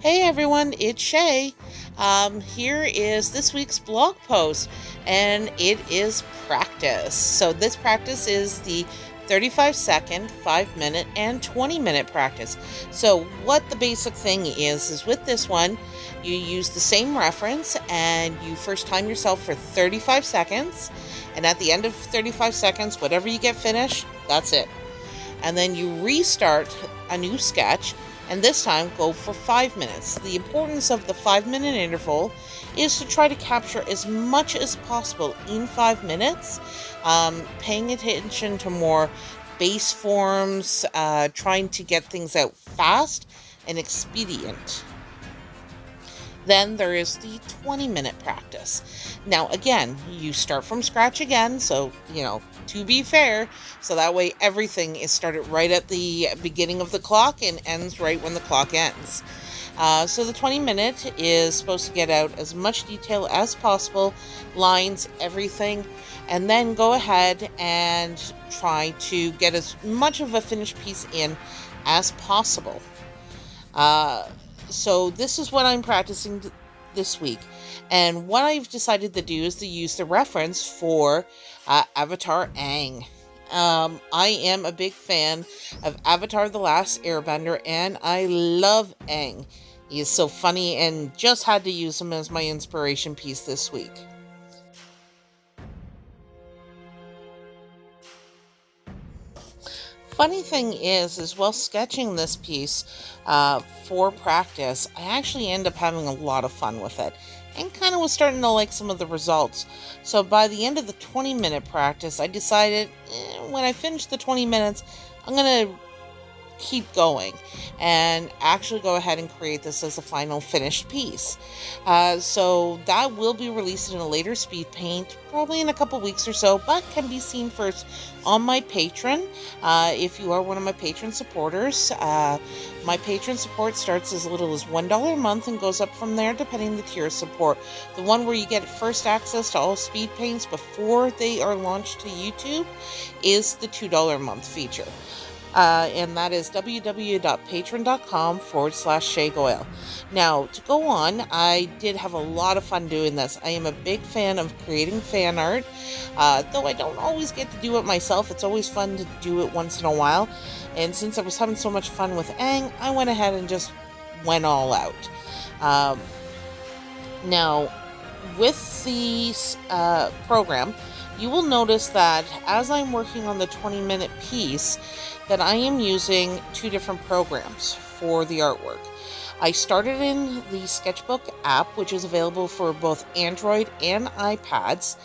Hey everyone, it's Shay. Here is this week's blog post, and it is practice. So, this practice is the 35-second, 5-minute, and 20-minute practice. So, what the basic thing is with this one, you use the same reference and you first time yourself for 35 seconds, and at the end of 35 seconds, whatever you get finished, that's it. And then you restart a new sketch, and this time go for 5 minutes. The importance of the 5-minute interval is to try to capture as much as possible in 5 minutes, paying attention to more base forms, trying to get things out fast and expedient. Then there is the 20-minute practice. Now, again, you start from scratch again, so, to be fair, so that way everything is started right at the beginning of the clock and ends right when the clock ends. So the 20-minute is supposed to get out as much detail as possible, lines, everything, and then go ahead and try to get as much of a finished piece in as possible. So this is what I'm practicing this week. And what I've decided to do is to use the reference for Avatar Aang. I am a big fan of Avatar The Last Airbender, and I love Aang. He is so funny and just had to use him as my inspiration piece this week. Funny thing is while sketching this piece for practice, I actually end up having a lot of fun with it and kind of was starting to like some of the results. So by the end of the 20-minute practice, I decided when I finish the 20 minutes, I'm going to keep going and actually go ahead and create this as a final finished piece. So that will be released in a later speed paint, probably in a couple weeks or so, but can be seen first on my Patreon. If you are one of my Patreon supporters, my Patreon support starts as little as $1 a month and goes up from there depending on the tier of support. The one where you get first access to all speed paints before they are launched to YouTube is the $2 a month feature. And that is www.patreon.com/ShayGoyle. Now, to go on, I did have a lot of fun doing this. I am a big fan of creating fan art, though I don't always get to do it myself. It's always fun to do it once in a while. And since I was having so much fun with Aang, I went ahead and just went all out. Now, with the program, you will notice that as I'm working on the 20-minute piece, that I am using two different programs for the artwork. I started in the sketchbook app, which is available for both Android and iPads,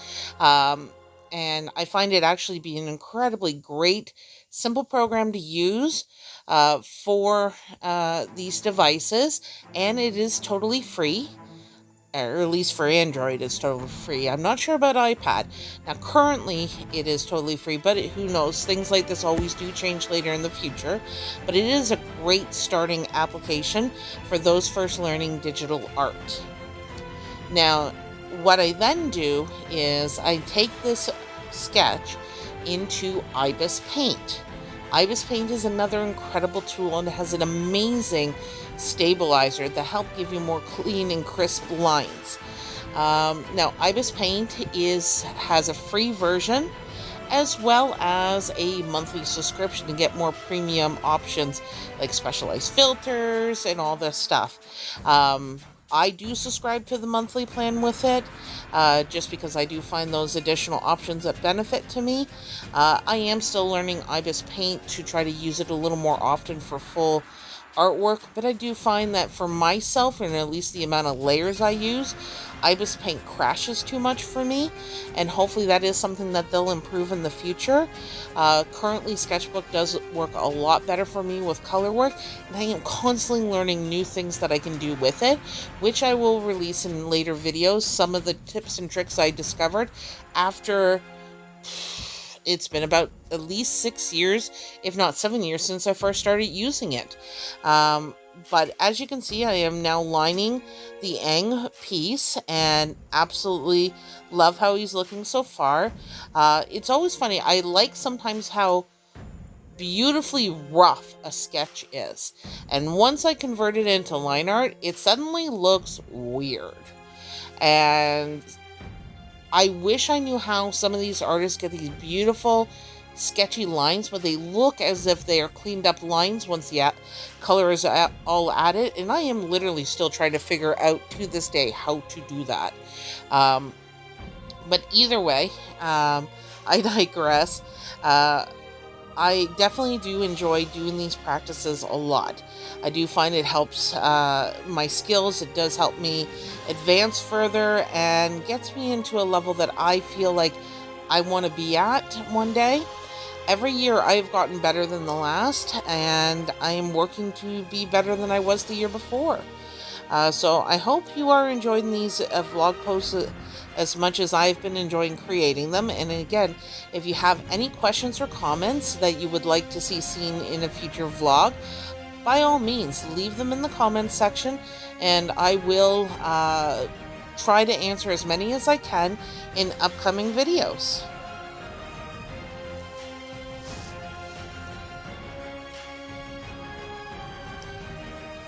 and I find it actually be an incredibly great, simple program to use for these devices, and it is totally free. Or at least for Android, it's totally free. I'm not sure about iPad. Now, currently, it is totally free, but who knows? Things like this always do change later in the future. But it is a great starting application for those first learning digital art. Now, what I then do is I take this sketch into ibispaint. ibispaint is another incredible tool and has an amazing stabilizer that help give you more clean and crisp lines. Now, ibispaint has a free version as well as a monthly subscription to get more premium options like specialized filters and all this stuff. I do subscribe to the monthly plan with it, just because I do find those additional options that benefit to me. I am still learning ibispaint to try to use it a little more often for full artwork, but I do find that for myself, and at least the amount of layers I use, ibispaint crashes too much for me, and hopefully that is something that they'll improve in the future. Currently, sketchbook does work a lot better for me with color work, and I am constantly learning new things that I can do with it, which I will release in later videos. Some of the tips and tricks I discovered after it's been about at least 6 years, if not 7 years, since I first started using it. But as you can see, I am now lining the Aang piece and absolutely love how he's looking so far. It's always funny. I like sometimes how beautifully rough a sketch is. And once I convert it into line art, it suddenly looks weird. And I wish I knew how some of these artists get these beautiful sketchy lines, but they look as if they are cleaned up lines once the color is all added. And I am literally still trying to figure out to this day how to do that. But either way, I digress. I definitely do enjoy doing these practices a lot. I do find it helps my skills. It does help me advance further and gets me into a level that I feel like I want to be at one day. Every year I've gotten better than the last, and I am working to be better than I was the year before. So I hope you are enjoying these vlog posts as much as I've been enjoying creating them. And again, if you have any questions or comments that you would like to see seen in a future vlog, by all means, leave them in the comments section, and I will try to answer as many as I can in upcoming videos.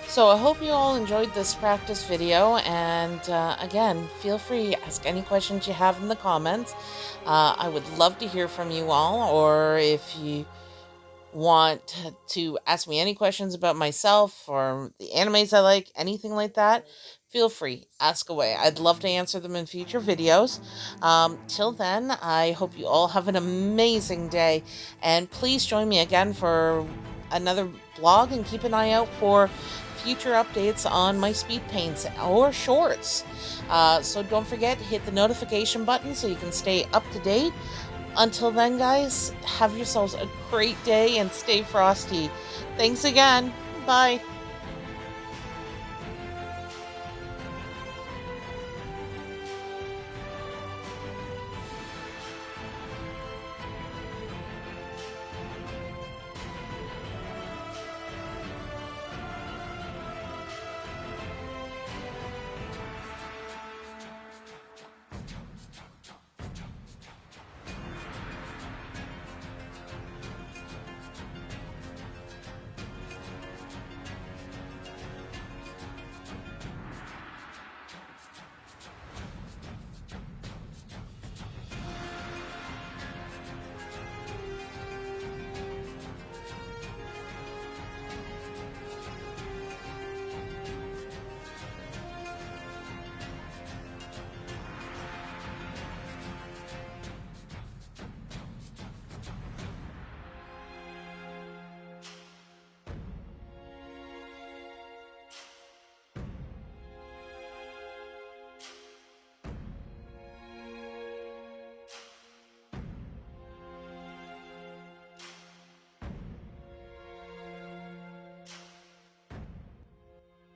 So I hope you all enjoyed this practice video, and again, feel free to ask any questions you have in the comments. I would love to hear from you all, or if you want to ask me any questions about myself or the animes I like, anything like that, feel free, ask away. I'd love to answer them in future videos. Till then, I hope you all have an amazing day, and please join me again for another vlog, and keep an eye out for future updates on my speed paints or shorts. So don't forget, hit the notification button so you can stay up to date. Until then, guys, have yourselves a great day and stay frosty. Thanks again. Bye.